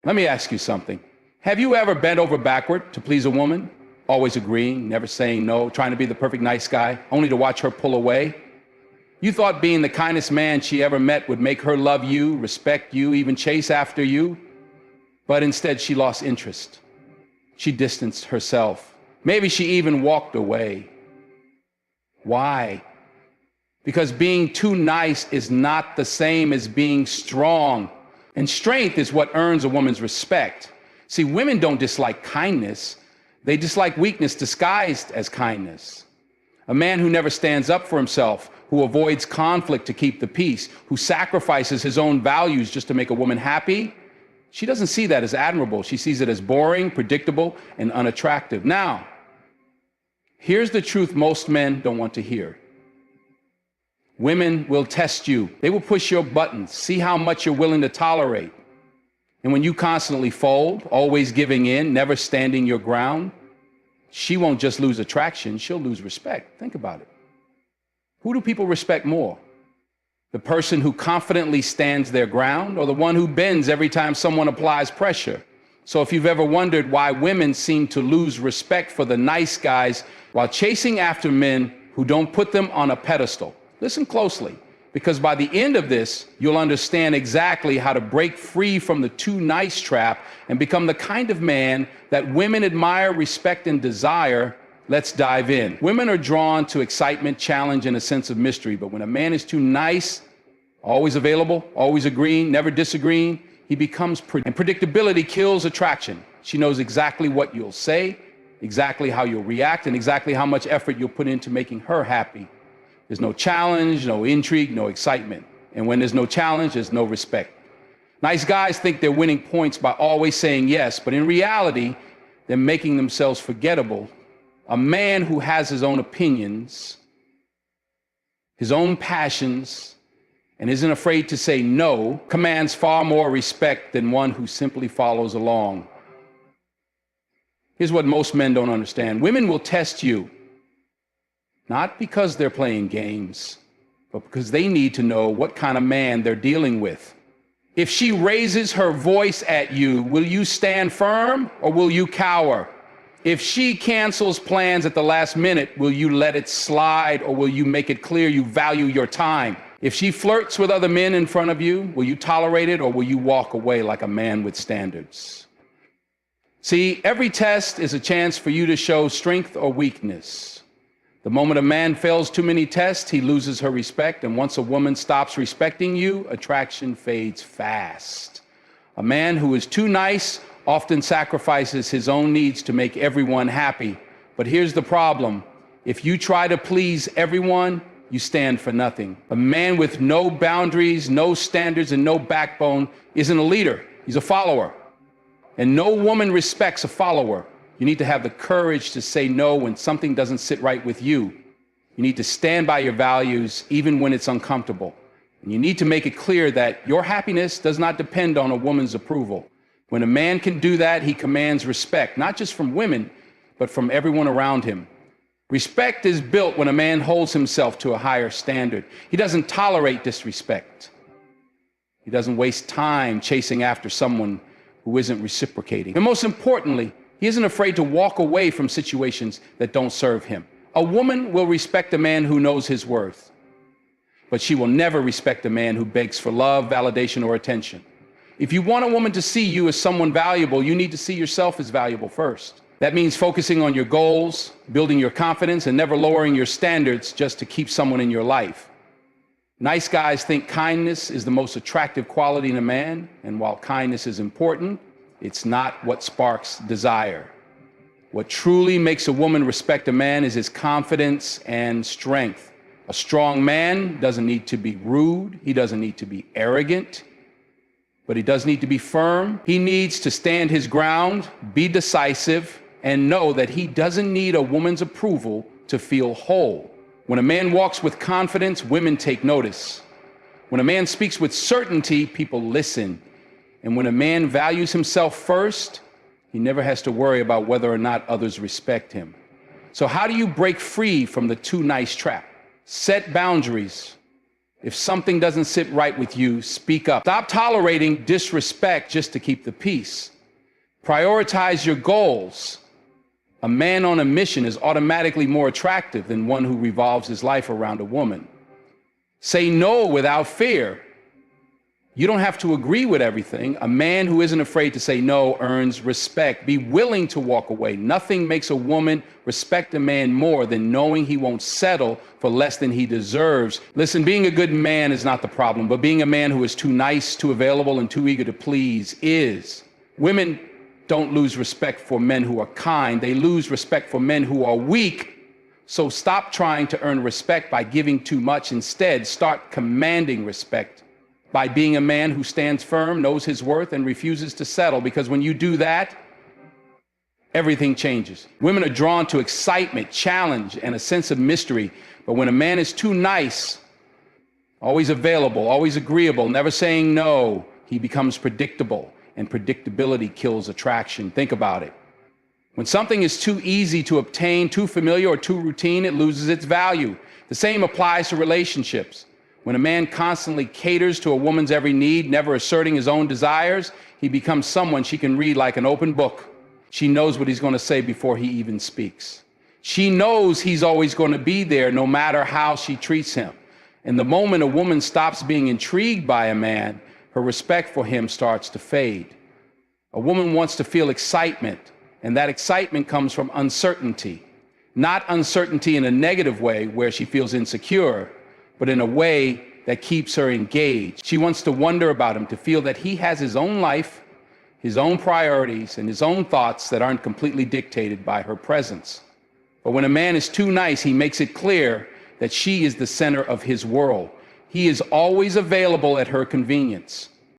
Let me ask you something. Have you ever bent over backward to please a woman? Always agreeing, never saying no, trying to be the perfect nice guy, only to watch her pull away? You thought being the kindest man she ever met would make her love you, respect you, even chase after you. But instead she lost interest. She distanced herself. Maybe she even walked away. Why? Because being too nice is not the same as being strong. And strength is what earns a woman's respect. See, women don't dislike kindness. They dislike weakness disguised as kindness. A man who never stands up for himself, who avoids conflict to keep the peace, who sacrifices his own values just to make a woman happy, she doesn't see that as admirable. She sees it as boring, predictable, and unattractive. Now, here's the truth most men don't want to hear. Women will test you. They will push your buttons, see how much you're willing to tolerate. And when you constantly fold, always giving in, never standing your ground, she won't just lose attraction, she'll lose respect. Think about it. Who do people respect more? The person who confidently stands their ground, or the one who bends every time someone applies pressure? So if you've ever wondered why women seem to lose respect for the nice guys while chasing after men who don't put them on a pedestal, listen closely, because by the end of this, you'll understand exactly how to break free from the too nice trap and become the kind of man that women admire, respect, and desire. Let's dive in. Women are drawn to excitement, challenge, and a sense of mystery. But when a man is too nice, always available, always agreeing, never disagreeing, he becomes and predictability kills attraction. She knows exactly what you'll say, exactly how you'll react, and exactly how much effort you'll put into making her happy. There's no challenge, no intrigue, no excitement. And when there's no challenge, there's no respect. Nice guys think they're winning points by always saying yes, but in reality, they're making themselves forgettable. A man who has his own opinions, his own passions, and isn't afraid to say no, commands far more respect than one who simply follows along. Here's what most men don't understand. Women will test you, not because they're playing games, but because they need to know what kind of man they're dealing with. If she raises her voice at you, will you stand firm or will you cower? If she cancels plans at the last minute, will you let it slide or will you make it clear you value your time? If she flirts with other men in front of you, will you tolerate it or will you walk away like a man with standards? See, every test is a chance for you to show strength or weakness. The moment a man fails too many tests, he loses her respect, and once a woman stops respecting you, attraction fades fast. A man who is too nice often sacrifices his own needs to make everyone happy. But here's the problem. If you try to please everyone, you stand for nothing. A man with no boundaries, no standards, and no backbone isn't a leader. He's a follower. And no woman respects a follower. You need to have the courage to say no when something doesn't sit right with you. You need to stand by your values even when it's uncomfortable. And you need to make it clear that your happiness does not depend on a woman's approval. When a man can do that, he commands respect, not just from women, but from everyone around him. Respect is built when a man holds himself to a higher standard. He doesn't tolerate disrespect. He doesn't waste time chasing after someone who isn't reciprocating. And most importantly, he isn't afraid to walk away from situations that don't serve him. A woman will respect a man who knows his worth, but she will never respect a man who begs for love, validation, or attention. If you want a woman to see you as someone valuable, you need to see yourself as valuable first. That means focusing on your goals, building your confidence, and never lowering your standards just to keep someone in your life. Nice guys think kindness is the most attractive quality in a man, and while kindness is important, it's not what sparks desire. What truly makes a woman respect a man is his confidence and strength. A strong man doesn't need to be rude. He doesn't need to be arrogant, but he does need to be firm. He needs to stand his ground, be decisive, and know that he doesn't need a woman's approval to feel whole. When a man walks with confidence, women take notice. When a man speaks with certainty, people listen. And when a man values himself first, he never has to worry about whether or not others respect him. So how do you break free from the too nice trap? Set boundaries. If something doesn't sit right with you, speak up. Stop tolerating disrespect just to keep the peace. Prioritize your goals. A man on a mission is automatically more attractive than one who revolves his life around a woman. Say no without fear. You don't have to agree with everything. A man who isn't afraid to say no earns respect. Be willing to walk away. Nothing makes a woman respect a man more than knowing he won't settle for less than he deserves. Listen, being a good man is not the problem, but being a man who is too nice, too available, and too eager to please is. Women don't lose respect for men who are kind. They lose respect for men who are weak. So stop trying to earn respect by giving too much. Instead, start commanding respect by being a man who stands firm, knows his worth, and refuses to settle. Because when you do that, everything changes. Women are drawn to excitement, challenge, and a sense of mystery. But when a man is too nice, always available, always agreeable, never saying no, he becomes predictable. And predictability kills attraction. Think about it. When something is too easy to obtain, too familiar, or too routine, it loses its value. The same applies to relationships. When a man constantly caters to a woman's every need, never asserting his own desires, he becomes someone she can read like an open book. She knows what he's going to say before he even speaks. She knows he's always going to be there no matter how she treats him. And the moment a woman stops being intrigued by a man, her respect for him starts to fade. A woman wants to feel excitement, and that excitement comes from uncertainty. Not uncertainty in a negative way where she feels insecure, but in a way that keeps her engaged. She wants to wonder about him, to feel that he has his own life, his own priorities, and his own thoughts that aren't completely dictated by her presence. But when a man is too nice, he makes it clear that she is the center of his world. He is always available at her convenience.